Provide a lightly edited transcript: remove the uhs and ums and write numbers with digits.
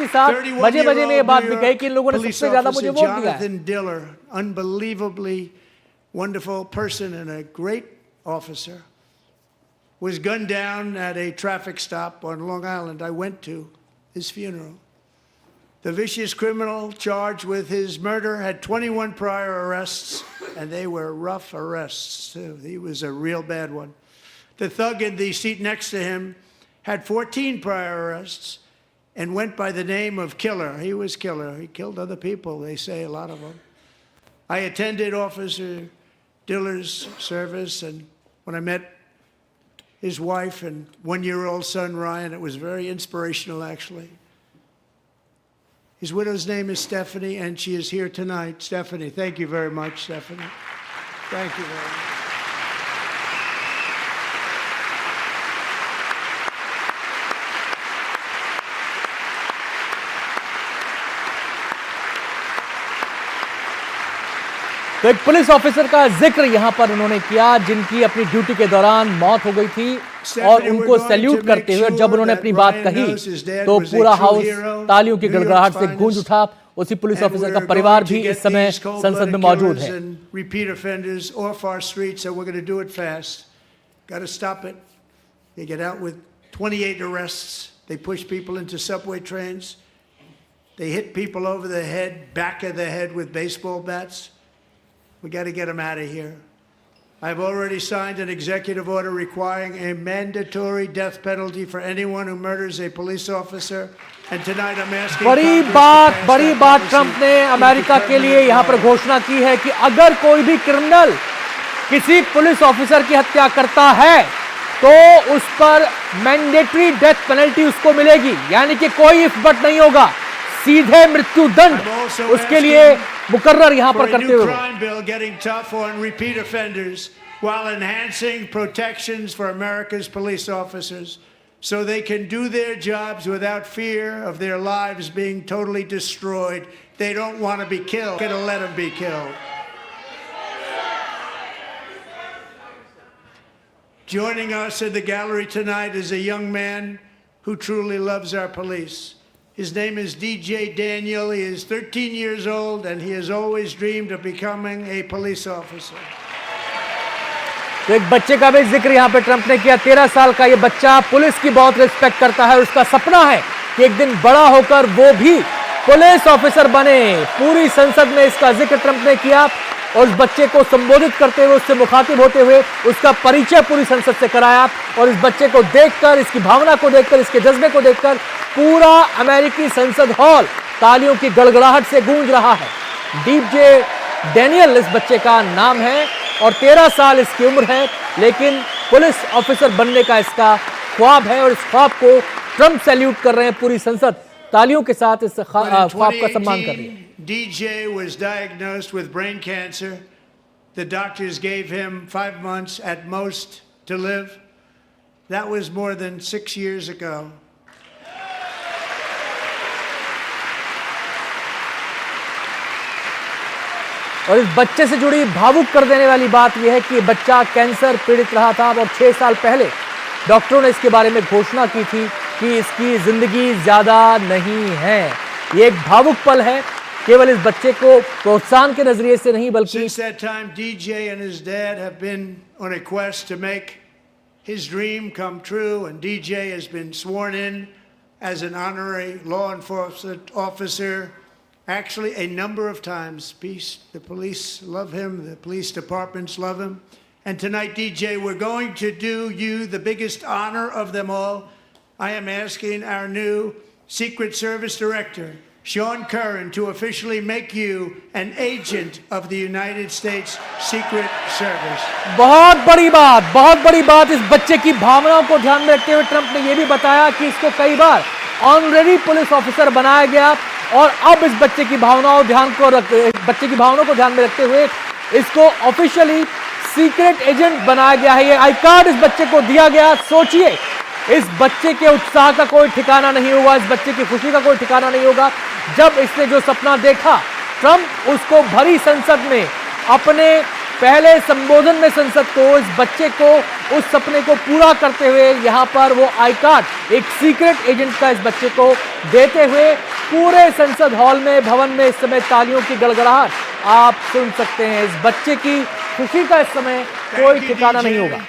ही साथ बजे बजे में ये बात भी कही कि इन लोगों ने सबसे ज्यादा मुझे वोट दिया है। Jonathan Diller, unbelievably wonderful person and a great officer, was gunned down at a traffic stop on Long Island. I went to his funeral. The vicious criminal charged with his murder had 21 prior arrests, and they were rough arrests, too. He was a real bad one. The thug in the seat next to him had 14 prior arrests and went by the name of Killer. He was Killer. He killed other people, they say, a lot of them. I attended Officer Diller's service, and when I met his wife and one-year-old son, Ryan, it was very inspirational, actually. His widow's name is Stephanie, and she is here tonight. Stephanie, thank you very much, Stephanie. Thank you very much. तो एक police officer का जिक्र यहां पर उन्होंने किया जिनकी अपनी ड्यूटी के दौरान मौत हो गई थी और उनको सैल्यूट करते हुए जब उन्होंने अपनी बात कही तो पूरा हाउस तालियों की गड़गड़ाहट से गूंज उठा। उसी पुलिस ऑफिसर का परिवार भी इस समय संसद में मौजूद है। Repeat offenders off our streets, so we're going to do it fast. Got to stop it. They get out with 28 arrests. They push people into subway trains. They hit people over the head, back of the head with baseball bats. We got to get them out of here. I've already signed an executive order requiring a mandatory death penalty for anyone who murders a police officer. And tonight I'm asking बड़ी बात Trump ने America के लिए यहां पर घोषणा की है कि अगर कोई भी क्रिमिनल किसी पुलिस ऑफिसर की हत्या करता है तो उस पर मैंडेटरी डेथ पेनल्टी उसको मिलेगी, यानी कि कोई इफ बट नहीं होगा, सीधे मृत्यु दंड उसके लिए मुकर्रर यहां पर करते हुए crime bill getting tough on repeat offenders while enhancing protections for America's police officers so they can do their jobs without fear of their lives being totally destroyed. They don't want to be killed. We're going to let them be killed. Joining us in the gallery tonight is a young man who truly loves our police. His name is DJ Daniel. He is 13 years old and he has always dreamed of becoming a police officer. तो एक बच्चे का भी जिक्र यहां पे Trump ने किया। 13 साल का ये बच्चा पुलिस की बहुत रिस्पेक्ट करता है। उसका सपना है कि एक दिन बड़ा होकर वो भी पुलिस ऑफिसर बने। पूरी संसद में इसका जिक्र ट्रंप ने किया और उस बच्चे को संबोधित करते हुए, उससे मुखातिब होते हुए उसका परिचय पूरी संसद से कराया। और इस बच्चे को देखकर, इसकी भावना को देखकर, इसके जज्बे को देखकर पूरा अमेरिकी संसद हॉल तालियों की गड़गड़ाहट से गूंज रहा है। डीजे डैनियल इस बच्चे का नाम है और 13 साल इसकी उम्र है, लेकिन पुलिस ऑफिसर बनने का इसका ख्वाब है और इस ख्वाब को ट्रंप सैल्यूट कर रहे हैं। पूरी संसद तालियों के साथ इस ख्वाब का सम्मान कर रही है। DJ was diagnosed with brain cancer. The doctors gave him 5 months at most to live. That was more than 6 years ago. और इस बच्चे से जुड़ी भावुक कर देने वाली बात यह है कि बच्चा कैंसर पीड़ित रहा था और 6 साल पहले डॉक्टरों ने इसके बारे में घोषणा की थी कि इसकी जिंदगी ज्यादा नहीं है। ये एक भावुक पल है, केवल इस बच्चे को प्रोत्साहन के नजरिए से नहीं बल्कि Since that time, DJ and his dad have been on a quest to make his dream come true, and DJ has been sworn in as an honorary law enforcement officer. Actually, a number of times. The police love him. The police departments love him. And tonight, DJ, we're going to do you the biggest honor of them all. I am asking our new Secret Service Director, Sean Curran, to officially make you an agent of the United States Secret Service. बहुत बड़ी बात इस बच्चे की भावनाओं को ध्यान में रखते हुए ट्रंप ने यह भी बताया कि इसको कई बार ऑनरेरी पुलिस ऑफिसर बनाया गया और अब इस बच्चे की भावनाओं को ध्यान में रखते हुए इसको ऑफिशियली सीक्रेट एजेंट बनाया गया है। ये आई कार्ड इस बच्चे को दिया गया। सोचिए, इस बच्चे के उत्साह का कोई ठिकाना नहीं होगा, इस बच्चे की खुशी का कोई ठिकाना नहीं होगा। जब इसने जो सपना देखा, ट्रंप उसको भरी संसद में अपने पहले संबोधन में संसद को, इस बच्चे को उस सपने को पूरा करते हुए यहां पर वो आई कार्ड एक सीक्रेट एजेंट का इस बच्चे को देते हुए पूरे संसद हॉल में, भवन में इस समय तालियों की गड़गड़ाहट आप सुन सकते हैं। इस बच्चे की खुशी का इस समय कोई ठिकाना नहीं होगा।